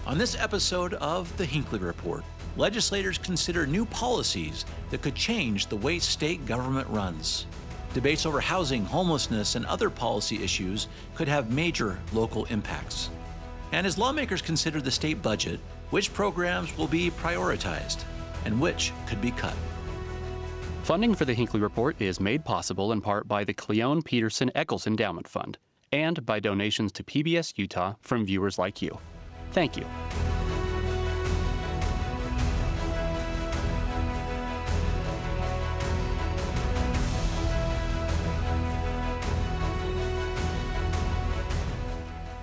On this episode of The Hinckley Report, legislators consider new policies that could change the way state government runs. Debates over housing, homelessness, and other policy issues could have major local impacts. And as lawmakers consider the state budget, which programs will be prioritized and which could be cut? Funding for the Hinckley Report is made possible in part by the Cleone Peterson Eccles Endowment Fund and by donations to PBS Utah from viewers like you. Thank you.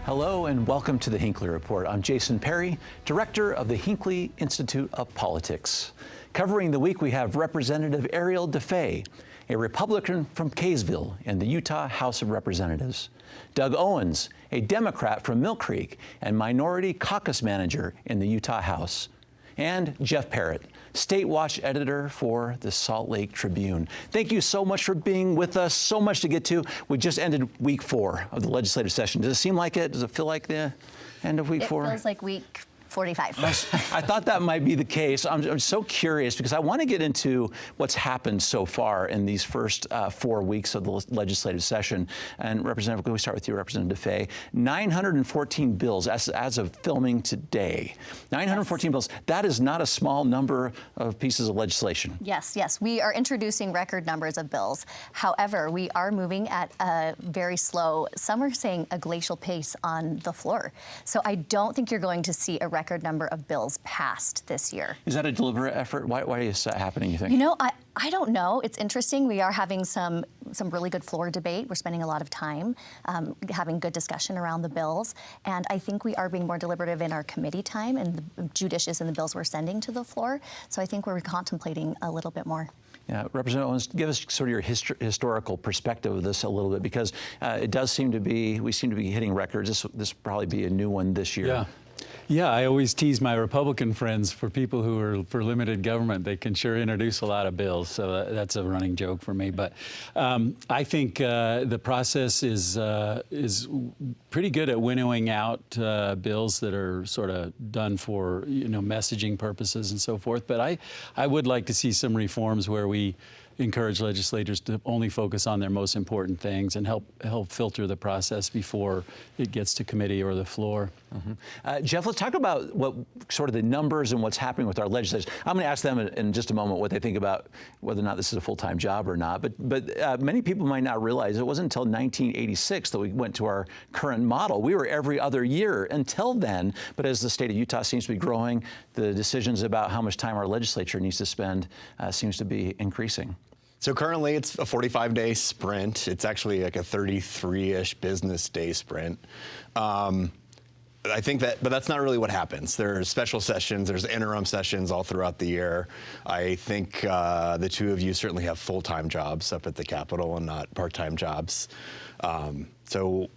Hello and welcome to the Hinckley Report. I'm Jason Perry, director of the Hinckley Institute of Politics. Covering the week, we have Representative Ariel DeFay, a Republican from Kaysville in the Utah House of Representatives. Doug Owens, a Democrat from Mill Creek and Minority Caucus Manager in the Utah House. And Jeff Parrott, State Watch Editor for the Salt Lake Tribune. Thank you so much for being with us. So much to get to. We just ended week 4 of the legislative session. Does it seem like it? Does it feel like the end of week 4? It feels like week 45. I thought that might be the case. I'm so curious because I want to get into what's happened so far in these first 4 weeks of the legislative session. And Representative, can we start with you, Representative DeFay? 914 bills as of filming today. 914 bills. That is not a small number of pieces of legislation. Yes. We are introducing record numbers of bills. However, we are moving at a very slow, some are saying a glacial pace on the floor. So I don't think you're going to see a record number of bills passed this year. Is that a deliberate effort? Why is that happening, you think? You know, I don't know. It's interesting. We are having some really good floor debate. We're spending a lot of time having good discussion around the bills. And I think we are being more deliberative in our committee time and judicious in the bills we're sending to the floor. So I think we're contemplating a little bit more. Yeah, Representative Owens, give us sort of your historical perspective of this a little bit, because it does seem to be, we seem to be hitting records. This will probably be a new one this year. Yeah, I always tease my Republican friends, for people who are for limited government, they can sure introduce a lot of bills. So that's a running joke for me. But I think the process is pretty good at winnowing out bills that are sort of done for, messaging purposes and so forth. But I would like to see some reforms where we encourage legislators to only focus on their most important things and help filter the process before it gets to committee or the floor. Mm-hmm. Jeff, let's talk about what sort of the numbers and what's happening with our legislators. I'm going to ask them in just a moment what they think about whether or not this is a full-time job or not. But many people might not realize it wasn't until 1986 that we went to our current model. We were every other year until then. But as the state of Utah seems to be growing, the decisions about how much time our legislature needs to spend seems to be increasing. So currently it's a 45-day sprint. It's actually like a 33-ish business day sprint. I think but that's not really what happens. There's special sessions, there's interim sessions all throughout the year. I think the two of you certainly have full-time jobs up at the Capitol and not part-time jobs. So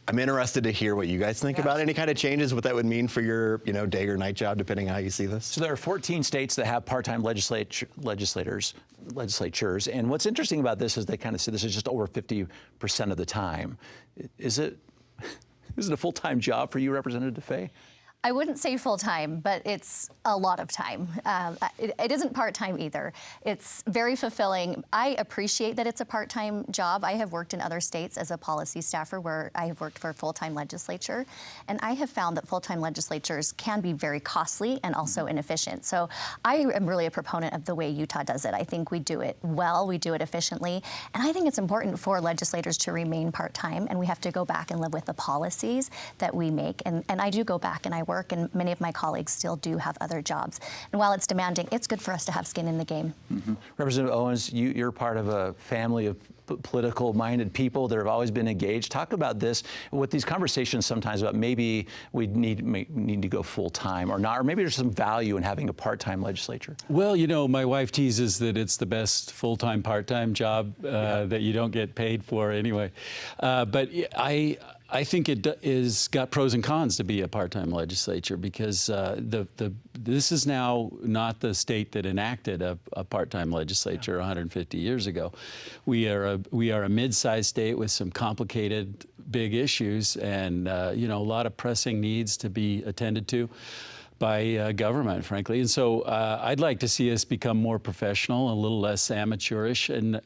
I'm interested to hear what you guys think about any kind of changes, what that would mean for your, day or night job, depending on how you see this. So there are 14 states that have part-time legislatures. And what's interesting about this is they kind of say this is just over 50% of the time. Is it a full-time job for you, Representative DeFay? I wouldn't say full-time, but it's a lot of time. It isn't part-time either. It's very fulfilling. I appreciate that it's a part-time job. I have worked in other states as a policy staffer where I have worked for a full-time legislature, and I have found that full-time legislatures can be very costly and also inefficient. So I am really a proponent of the way Utah does it. I think we do it well, we do it efficiently, and I think it's important for legislators to remain part-time, and we have to go back and live with the policies that we make. And I do go back and I work, and many of my colleagues still do have other jobs. And while it's demanding, it's good for us to have skin in the game. Mm-hmm. Representative Owens, you're part of a family of political-minded people that have always been engaged. Talk about this, with these conversations sometimes about maybe we need to go full-time or not, or maybe there's some value in having a part-time legislature. Well, my wife teases that it's the best full-time, part-time job that you don't get paid for anyway. But I think it is got pros and cons to be a part-time legislature, because this is now not the state that enacted a part-time legislature 150 years ago. We are a mid-sized state with some complicated big issues and, you know, a lot of pressing needs to be attended to by government, frankly. And so I'd like to see us become more professional, a little less amateurish, and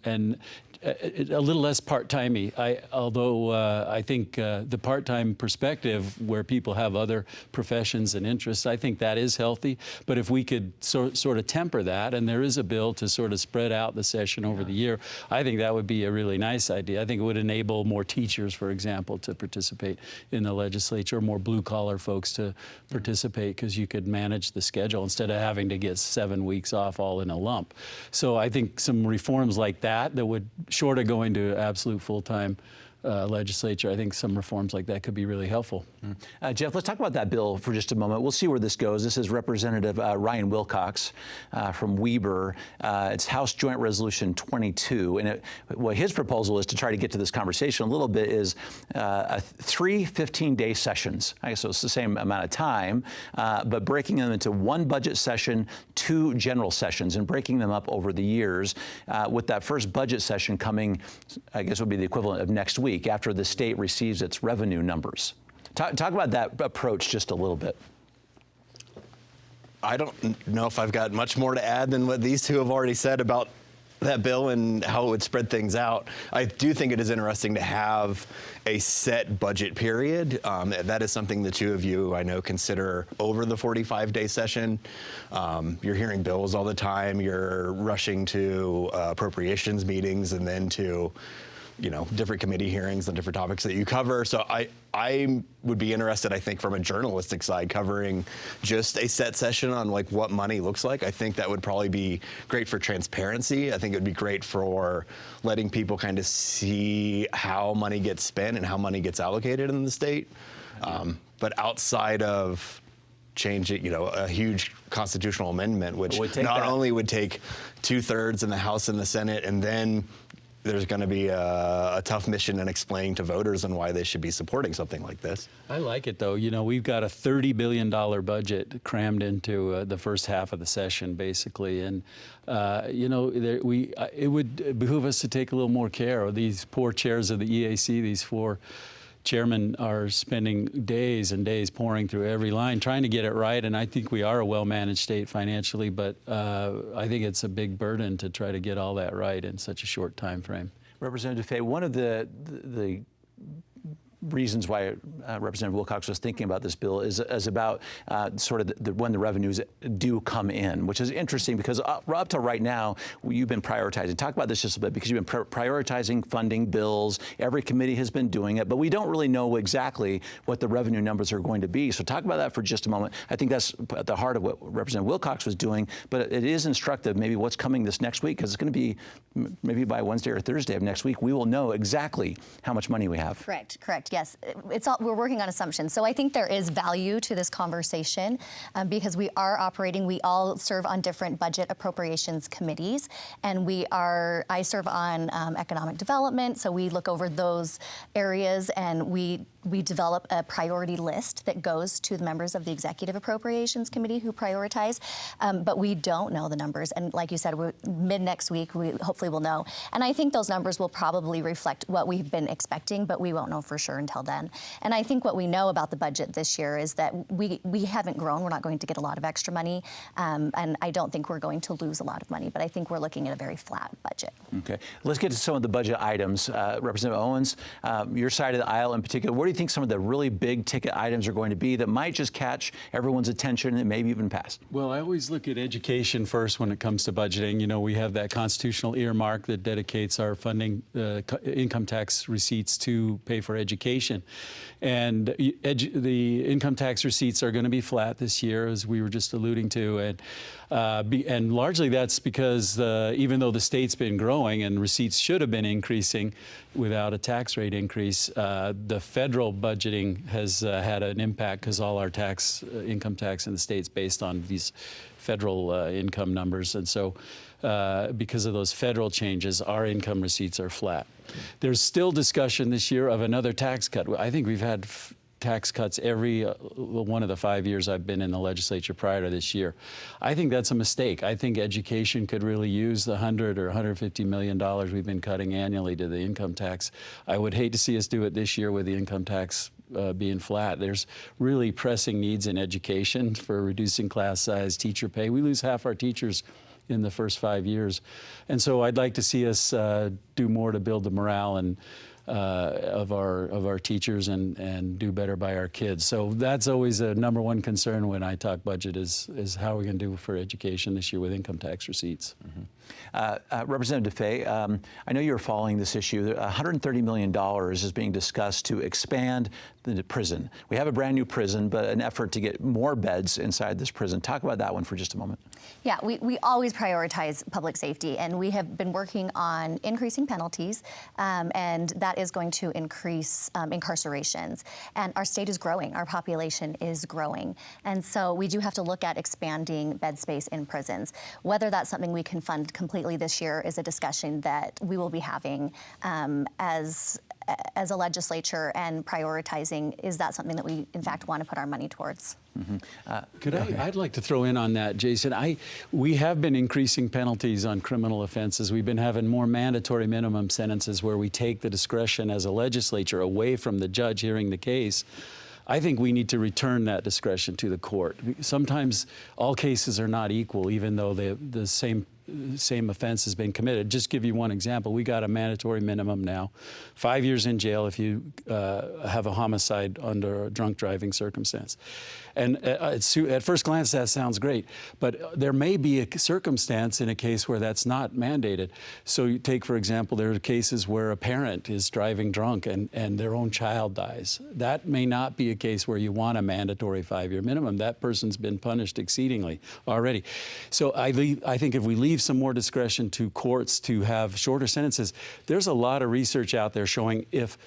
a little less part-timey. Although I think the part-time perspective, where people have other professions and interests, I think that is healthy. But if we could sort of temper that, and there is a bill to sort of spread out the session over the year, I think that would be a really nice idea. I think it would enable more teachers, for example, to participate in the legislature, more blue-collar folks to participate, because you could manage the schedule instead of having to get 7 weeks off all in a lump. So I think some reforms like that would, short of going to absolute full-time legislature, I think some reforms like that could be really helpful. Jeff, let's talk about that bill for just a moment. We'll see where this goes. This is Representative Ryan Wilcox from Weber. It's House Joint Resolution 22. And what his proposal is, to try to get to this conversation a little bit, is 3 15-day sessions. I guess so it's the same amount of time, but breaking them into 1 budget session, 2 general sessions, and breaking them up over the years, with that first budget session coming, I guess would be the equivalent of next week, after the state receives its revenue numbers. Talk about that approach just a little bit. I don't know if I've got much more to add than what these two have already said about that bill and how it would spread things out. I do think it is interesting to have a set budget period. That is something the two of you, I know, consider over the 45-day session. You're hearing bills all the time. You're rushing to appropriations meetings and then to, you know, different committee hearings on different topics that you cover. So I would be interested, I think, from a journalistic side, covering just a set session on like what money looks like. I think that would probably be great for transparency. I think it would be great for letting people kind of see how money gets spent and how money gets allocated in the state. But outside of changing, you know, a huge constitutional amendment, which not only would take 2/3 in the House and the Senate, and then there's going to be a tough mission in explaining to voters on why they should be supporting something like this. I like it, though. You know, we've got a $30 billion budget crammed into the first half of the session, basically. And, you know, it would behoove us to take a little more care. These poor chairs of the EAC, these 4 chairmen, are spending days and days pouring through every line, trying to get it right. And I think we are a well-managed state financially, but I think it's a big burden to try to get all that right in such a short time frame. Representative Fay, one of the reasons why Representative Wilcox was thinking about this bill is about sort of when the revenues do come in, which is interesting because up to right now, you've been prioritizing. Talk about this just a bit, because you've been prioritizing funding bills. Every committee has been doing it, but we don't really know exactly what the revenue numbers are going to be. So talk about that for just a moment. I think that's at the heart of what Representative Wilcox was doing, but it is instructive maybe what's coming this next week, because it's going to be maybe by Wednesday or Thursday of next week, we will know exactly how much money we have. Correct. Yes, we're working on assumptions. So I think there is value to this conversation because we are operating. We all serve on different budget appropriations committees, and I serve on economic development. So we look over those areas, and we develop a priority list that goes to the members of the Executive Appropriations Committee who prioritize, but we don't know the numbers. And like you said, mid next week, we hopefully will know. And I think those numbers will probably reflect what we've been expecting, but we won't know for sure until then. And I think what we know about the budget this year is that we haven't grown. We're not going to get a lot of extra money, and I don't think we're going to lose a lot of money, but I think we're looking at a very flat budget. Okay, let's get to some of the budget items. Representative Owens, your side of the aisle in particular, what do you think some of the really big ticket items are going to be that might just catch everyone's attention and maybe even pass? Well, I always look at education first when it comes to budgeting. You know, we have that constitutional earmark that dedicates our funding, income tax receipts to pay for education. And the income tax receipts are going to be flat this year, as we were just alluding to. And largely that's because even though the state's been growing and receipts should have been increasing without a tax rate increase, the federal budgeting has had an impact because all our income tax in the state's based on these federal income numbers. And so because of those federal changes, our income receipts are flat. There's still discussion this year of another tax cut. I think we've had tax cuts every one of the 5 years I've been in the legislature prior to this year. I think that's a mistake. I think education could really use the $100 or $150 million we've been cutting annually to the income tax. I would hate to see us do it this year with the income tax being flat. There's really pressing needs in education for reducing class size, teacher pay. We lose half our teachers in the first 5 years. And so I'd like to see us do more to build the morale and of our teachers and do better by our kids. So that's always a number one concern when I talk budget is how we're going to do for education this year with income tax receipts. Representative Fay, I know you're following this issue. $130 million is being discussed to expand the prison. We have a brand new prison, but an effort to get more beds inside this prison. Talk about that one for just a moment. Yeah, we always prioritize public safety, and we have been working on increasing penalties, and that is going to increase incarcerations. And our state is growing, our population is growing. And so we do have to look at expanding bed space in prisons. Whether that's something we can fund completely this year is a discussion that we will be having as a legislature and prioritizing, is that something that we in fact want to put our money towards? I'd like to throw in on that, Jason. We have been increasing penalties on criminal offenses. We've been having more mandatory minimum sentences where we take the discretion as a legislature away from the judge hearing the case. I think we need to return that discretion to the court. Sometimes all cases are not equal, even though the same offense has been committed. Just give you one example. We got a mandatory minimum now, 5 years in jail if you have a homicide under a drunk driving circumstance. And at first glance, that sounds great, but there may be a circumstance in a case where that's not mandated. So you take, for example, there are cases where a parent is driving drunk and their own child dies. That may not be a case where you want a mandatory 5-year minimum. That person's been punished exceedingly already. So I think if we leave some more discretion to courts to have shorter sentences, there's a lot of research out there showing if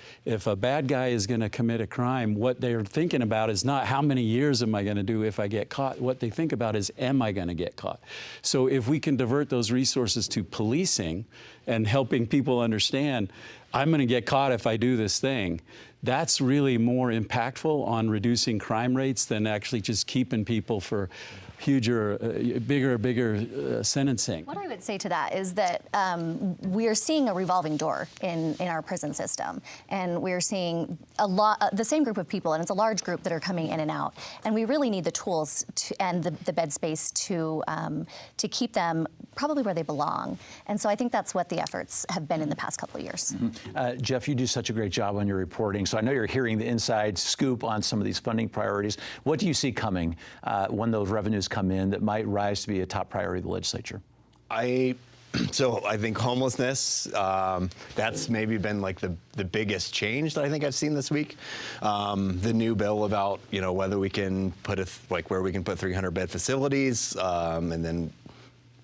a bad guy is going to commit a crime, what they're thinking about is not how many years am I going to do if I get caught. What they think about is, am I going to get caught? So if we can divert those resources to policing and helping people understand, I'm going to get caught if I do this thing, that's really more impactful on reducing crime rates than actually just keeping people for bigger sentencing. What I would say to that is that we are seeing a revolving door in our prison system, and we're seeing the same group of people, and it's a large group that are coming in and out, and we really need the tools and the bed space to keep them probably where they belong. And so I think that's what the efforts have been in the past couple of years. Jeff, you do such a great job on your reporting, so I know you're hearing the inside scoop on some of these funding priorities. What do you see coming when those revenues come in that might rise to be a top priority of the legislature? So I think homelessness, that's maybe been like the biggest change that I think I've seen this week. The new bill about, whether we can put where we can put 300-bed facilities, and then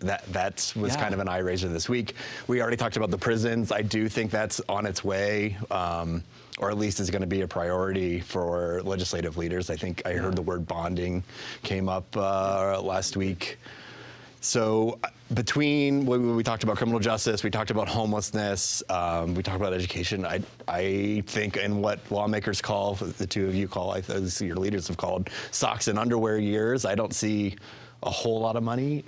that was kind of an eye raiser this week. We already talked about the prisons. I do think that's on its way, or at least is going to be a priority for legislative leaders. I think I heard the word bonding came up last week. So between we talked about criminal justice, we talked about homelessness, we talked about education. I think, and what lawmakers call, the two of you call, your leaders have called socks and underwear years. I don't see a whole lot of money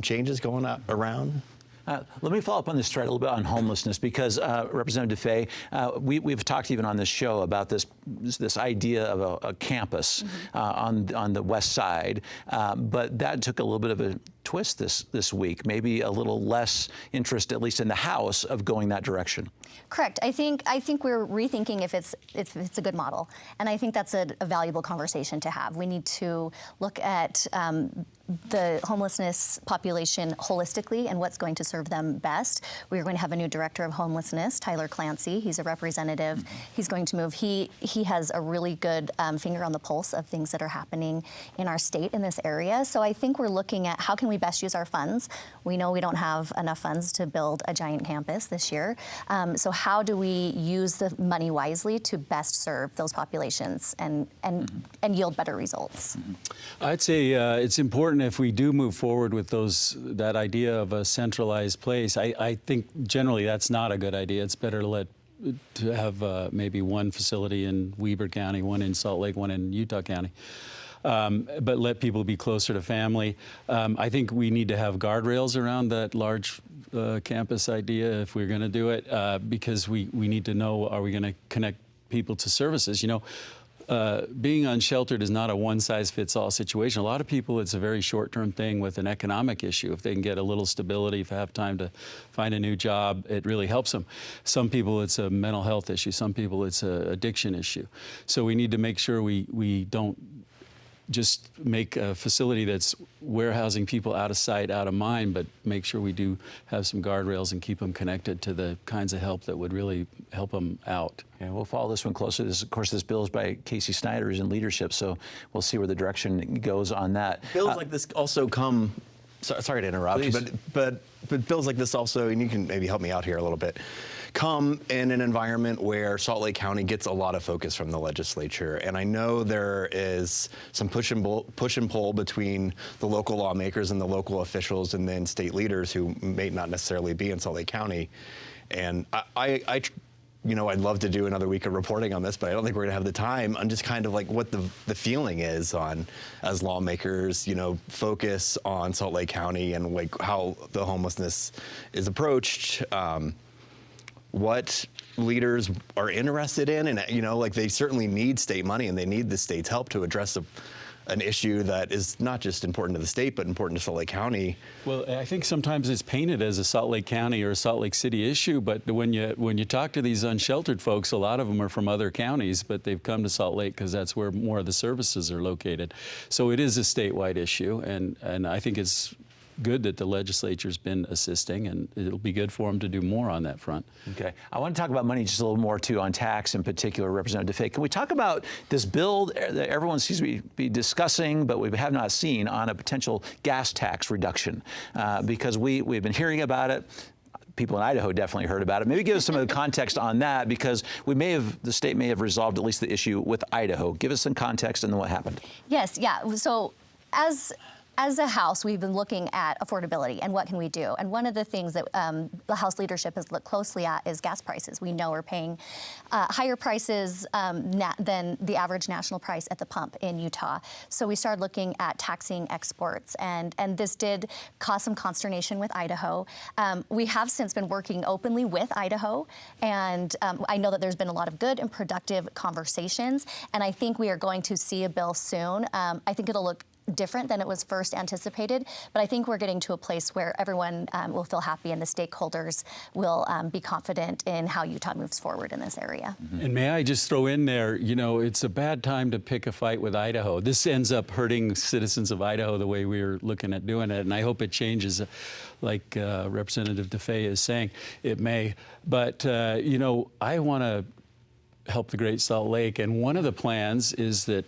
changes going around. Let me follow up on this thread a little bit on homelessness, because Representative Fay, we've talked even on this show about this idea of a campus on the west side, but that took a little bit of a twist this week, maybe a little less interest, at least in the House, of going that direction. Correct. I think we're rethinking if it's a good model, and I think that's a valuable conversation to have. We need to look at the homelessness population holistically and what's going to serve them best. We're going to have a new director of homelessness, Tyler Clancy. He's a representative. He's going to move. He has a really good finger on the pulse of things that are happening in our state in this area. So I think we're looking at how can we best use our funds. We know we don't have enough funds to build a giant campus this year. So how do we use the money wisely to best serve those populations and yield better results? I'd say it's important if we do move forward with that idea of a centralized place. I think generally that's not a good idea. It's better to let to have maybe one facility in Weber County, one in Salt Lake, one in Utah County. But let people be closer to family. I think we need to have guardrails around that large campus idea if we're going to do it, because we need to know, are we going to connect people to services? You know, being unsheltered is not a one-size-fits-all situation. A lot of people, it's a very short-term thing with an economic issue. If they can get a little stability, if they have time to find a new job, it really helps them. Some people, it's a mental health issue. Some people, it's an addiction issue. So we need to make sure we don't just make a facility that's warehousing people out of sight, out of mind, but make sure we do have some guardrails and keep them connected to the kinds of help that would really help them out. Yeah, we'll follow this one closely. Of course, this bill is by Casey Snyder, who's in leadership, so we'll see where the direction goes on that. Bills like this also come. Sorry to interrupt, Please. but bills like this also, and you can maybe help me out here a little bit, come in an environment where Salt Lake County gets a lot of focus from the legislature. And I know there is some push and pull between the local lawmakers and the local officials and then state leaders who may not necessarily be in Salt Lake County. And you know, I'd love to do another week of reporting on this, but I don't think we're gonna have the time on just kind of like what the feeling is on, as lawmakers, you know, focus on Salt Lake County and like how the homelessness is approached. What leaders are interested in, and you know, like they certainly need state money and they need the state's help to address an issue that is not just important to the state, but important to Salt Lake County. Well, I think sometimes it's painted as a Salt Lake County or a Salt Lake City issue, but when you talk to these unsheltered folks, a lot of them are from other counties, but they've come to Salt Lake because that's where more of the services are located. So it is a statewide issue, and I think it's good that the legislature's been assisting, and it'll be good for them to do more on that front. Okay. I want to talk about money just a little more, too, on tax in particular, Representative DeFee. Can we talk about this bill that everyone seems to be discussing, but we have not seen, on a potential gas tax reduction? Because we've been hearing about it. People in Idaho definitely heard about it. Maybe give us some of the context on that, because the state may have resolved at least the issue with Idaho. Give us some context and then what happened. Yes, yeah. So as a House, we've been looking at affordability and what can we do. And one of the things that the House leadership has looked closely at is gas prices. We know we're paying higher prices than the average national price at the pump in Utah. So we started looking at taxing exports, and this did cause some consternation with Idaho. We have since been working openly with Idaho, and I know that there's been a lot of good and productive conversations, and I think we are going to see a bill soon. I think it'll look different than it was first anticipated, but I think we're getting to a place where everyone will feel happy and the stakeholders will be confident in how Utah moves forward in this area. Mm-hmm. And may I just throw in there, you know, it's a bad time to pick a fight with Idaho. This ends up hurting citizens of Idaho the way we're looking at doing it, and I hope it changes, like Representative DeFee is saying. It may, but you know, I want to help the Great Salt Lake, and one of the plans is that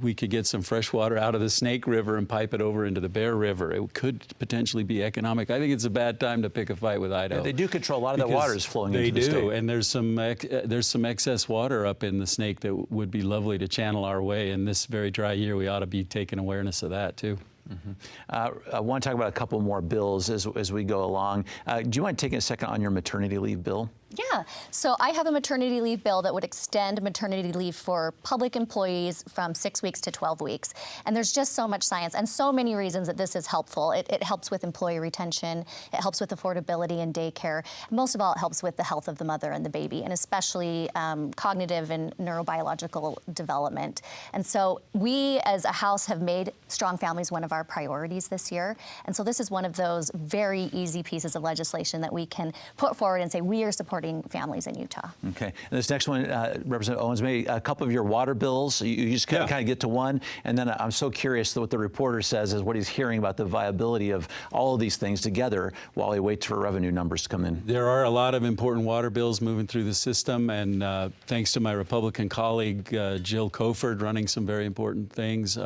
we could get some fresh water out of the Snake River and pipe it over into the Bear River. It could potentially be economic. I think it's a bad time to pick a fight with Idaho. Yeah, they do control a lot of that water is flowing into the state. They do, and there's some excess water up in the Snake that would be lovely to channel our way. And this very dry year, we ought to be taking awareness of that too. Mm-hmm. I want to talk about a couple more bills as we go along. Do you want to take a second on your maternity leave bill? Yeah, so I have a maternity leave bill that would extend maternity leave for public employees from 6 weeks to 12 weeks. And there's just so much science and so many reasons that this is helpful. It helps with employee retention, it helps with affordability in daycare. Most of all, it helps with the health of the mother and the baby, and especially cognitive and neurobiological development. And so we as a House have made strong families one of our priorities this year. And so this is one of those very easy pieces of legislation that we can put forward and say we are supporting families in Utah. Okay. And this next one, Representative Owens, maybe a couple of your water bills. You just kind of get to one, and then I'm so curious what the reporter says is what he's hearing about the viability of all of these things together while he waits for revenue numbers to come in. There are a lot of important water bills moving through the system, and thanks to my Republican colleague, Jill Coford, running some very important things,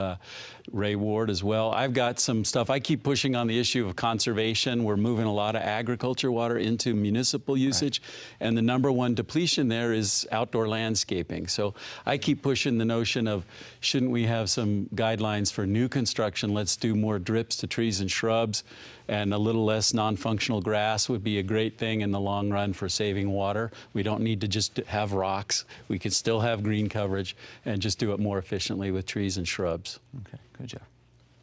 Ray Ward as well. I've got some stuff. I keep pushing on the issue of conservation. We're moving a lot of agriculture water into municipal usage. Right. And the number one depletion there is outdoor landscaping. So I keep pushing the notion of, shouldn't we have some guidelines for new construction? Let's do more drips to trees and shrubs, and a little less non-functional grass would be a great thing in the long run for saving water. We don't need to just have rocks. We could still have green coverage and just do it more efficiently with trees and shrubs. Okay, good job.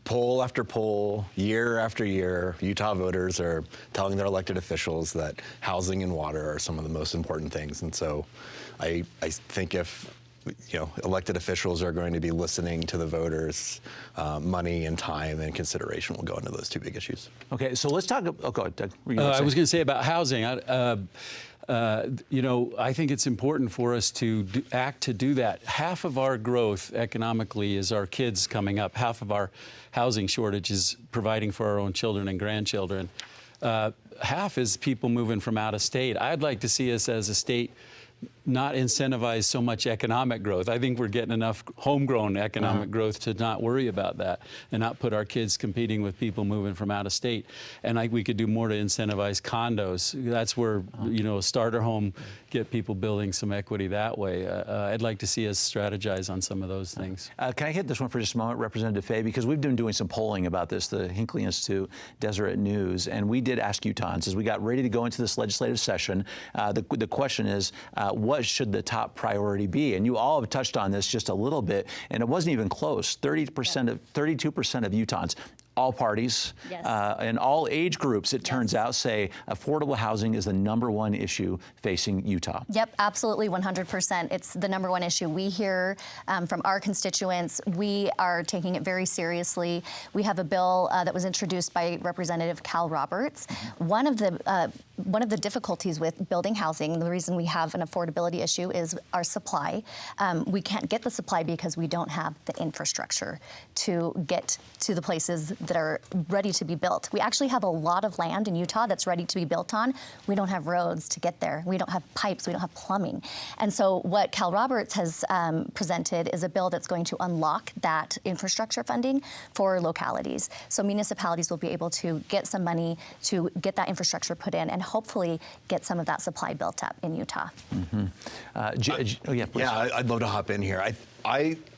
Poll after poll, year after year, Utah voters are telling their elected officials that housing and water are some of the most important things. And so I think if elected officials are going to be listening to the voters, money and time and consideration will go into those two big issues. Okay, so let's talk. Oh, go ahead, Doug. I was going to say about housing. I think it's important for us to act to do that. Half of our growth economically is our kids coming up. Half of our housing shortage is providing for our own children and grandchildren. Half is people moving from out of state. I'd like to see us as a state not incentivize so much economic growth. I think we're getting enough homegrown economic growth to not worry about that and not put our kids competing with people moving from out of state. And we could do more to incentivize condos. That's where, a starter home, get people building some equity that way. I'd like to see us strategize on some of those things. Can I hit this one for just a moment, Representative Fay? Because we've been doing some polling about this, the Hinckley Institute, Deseret News, and we did ask Utahns as we got ready to go into this legislative session, the question is, what should the top priority be? And you all have touched on this just a little bit, and it wasn't even close. 32% of Utahns, all parties, yes. And all age groups, it turns out, say affordable housing is the number one issue facing Utah. Yep, absolutely, 100%. It's the number one issue. We hear from our constituents. We are taking it very seriously. We have a bill that was introduced by Representative Cal Roberts. One of the difficulties with building housing, the reason we have an affordability issue, is our supply. We can't get the supply because we don't have the infrastructure to get to the places that are ready to be built. We actually have a lot of land in Utah that's ready to be built on. We don't have roads to get there. We don't have pipes. We don't have plumbing. And so what Cal Roberts has presented is a bill that's going to unlock that infrastructure funding for localities. So municipalities will be able to get some money to get that infrastructure put in and hopefully get some of that supply built up in Utah. Mm-hmm. Yeah, I'd love to hop in here.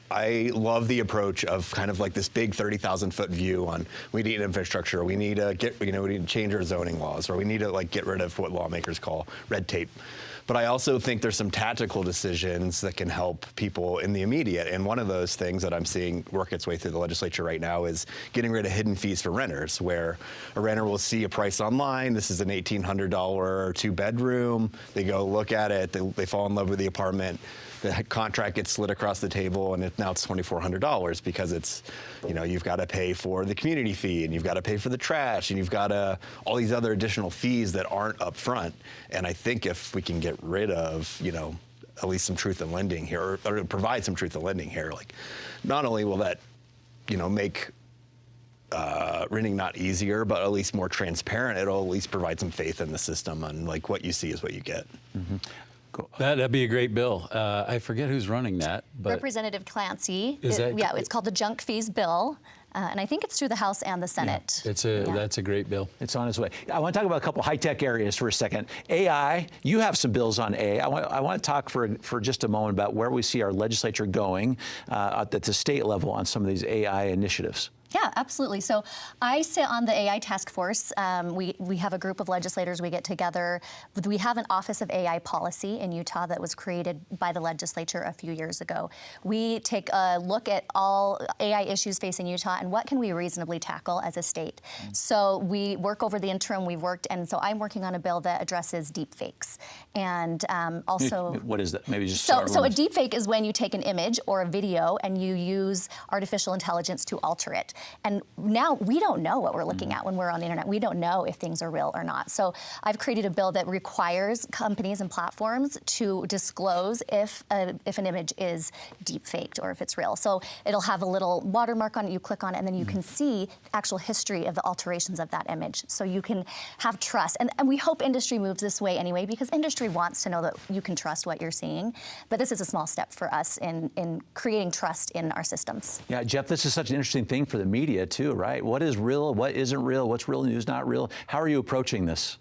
I love the approach of kind of like this big 30,000-foot view on we need infrastructure, we need to we need to change our zoning laws, or we need to get rid of what lawmakers call red tape. But I also think there's some tactical decisions that can help people in the immediate. And one of those things that I'm seeing work its way through the legislature right now is getting rid of hidden fees for renters, where a renter will see a price online. This is an $1,800 two-bedroom. They go look at it. They fall in love with the apartment. The contract gets slid across the table, and now it's $2,400 because it's, you've got to pay for the community fee, and you've got to pay for the trash, and you've got all these other additional fees that aren't up front. And I think if we can get rid of, at least some truth in lending here, or provide some truth in lending here, not only will that, make renting not easier, but at least more transparent, it'll at least provide some faith in the system, and what you see is what you get. Mm-hmm. That'd be a great bill. I forget who's running that, but Representative Clancy. Yeah, it's called the Junk Fees Bill. And I think it's through the House and the Senate. Yeah, that's a great bill. It's on its way. I want to talk about a couple high-tech areas for a second. AI, you have some bills on AI. I want to talk for just a moment about where we see our legislature going at the state level on some of these AI initiatives. Yeah, absolutely. So I sit on the AI task force. We have a group of legislators. We get together. We have an Office of AI Policy in Utah that was created by the legislature a few years ago. We take a look at all AI issues facing Utah and what can we reasonably tackle as a state. So we work over the interim. And so I'm working on a bill that addresses deepfakes. And also... What is that? Maybe just So a deepfake is when you take an image or a video and you use artificial intelligence to alter it. And now we don't know what we're looking at when we're on the internet. We don't know if things are real or not. So I've created a bill that requires companies and platforms to disclose if an image is deepfaked or if it's real. So it'll have a little watermark on it. You click on it, and then you can see actual history of the alterations of that image. So you can have trust. And we hope industry moves this way anyway, because industry wants to know that you can trust what you're seeing. But this is a small step for us in creating trust in our systems. Yeah, Jeff, this is such an interesting thing for the media too, right? What is real? What isn't real? What's real news, not real? How are you approaching this?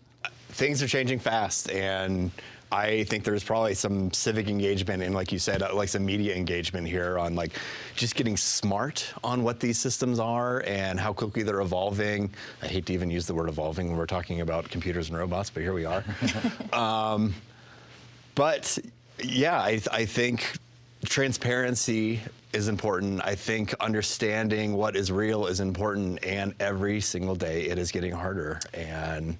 things are changing fast, and I think there's probably some civic engagement and, like you said, like some media engagement here on like just getting smart on what these systems are and how quickly they're evolving. I hate to even use the word evolving when we're talking about computers and robots, but here we are. But yeah, I think transparency is important. I think understanding what is real is important, and every single day it is getting harder. And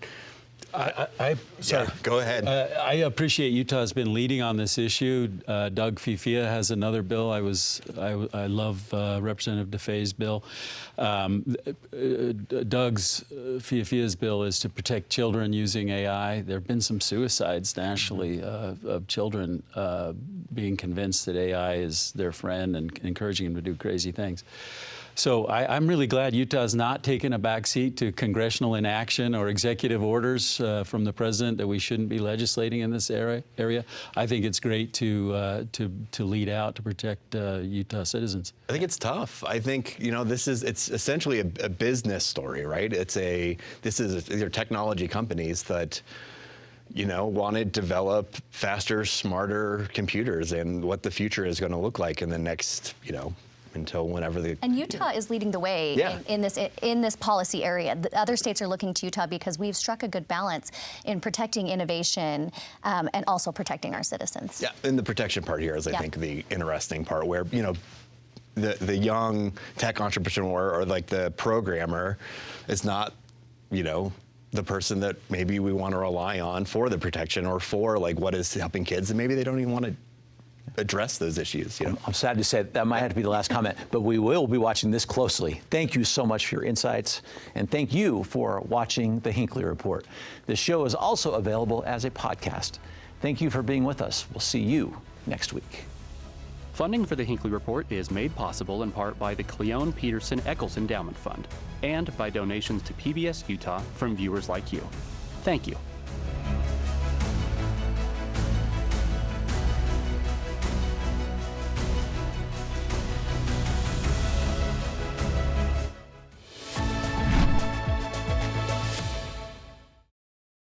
Sorry. yeah, go ahead. I appreciate Utah's been leading on this issue. Doug Fifia has another bill. I love Representative DeFe's bill. Doug's Fifia's bill is to protect children using AI. There have been some suicides nationally of children being convinced that AI is their friend and encouraging them to do crazy things. So I'm really glad Utah's not taken a backseat to congressional inaction or executive orders from the president that we shouldn't be legislating in this area. I think it's great to lead out to protect Utah citizens. I think it's tough. I think, it's essentially a business story, right? These are technology companies that, want to develop faster, smarter computers, and what the future is going to look like in the next, until whenever the... And Utah is leading the way in this policy area. The other states are looking to Utah because we've struck a good balance in protecting innovation and also protecting our citizens. Yeah, and the protection part here is, I think, the interesting part where, the young tech entrepreneur or like the programmer is not, the person that maybe we want to rely on for the protection or for like what is helping kids, and maybe they don't even want to address those issues. I'm sad to say that might have to be the last comment, but we will be watching this closely. Thank you so much for your insights, and thank you for watching the Hinckley Report. This show is also available as a podcast. Thank you for being with us. We'll see you next week. Funding for the Hinckley Report is made possible in part by the Cleone Peterson Eccles Endowment Fund and by donations to PBS Utah from viewers like you. Thank you.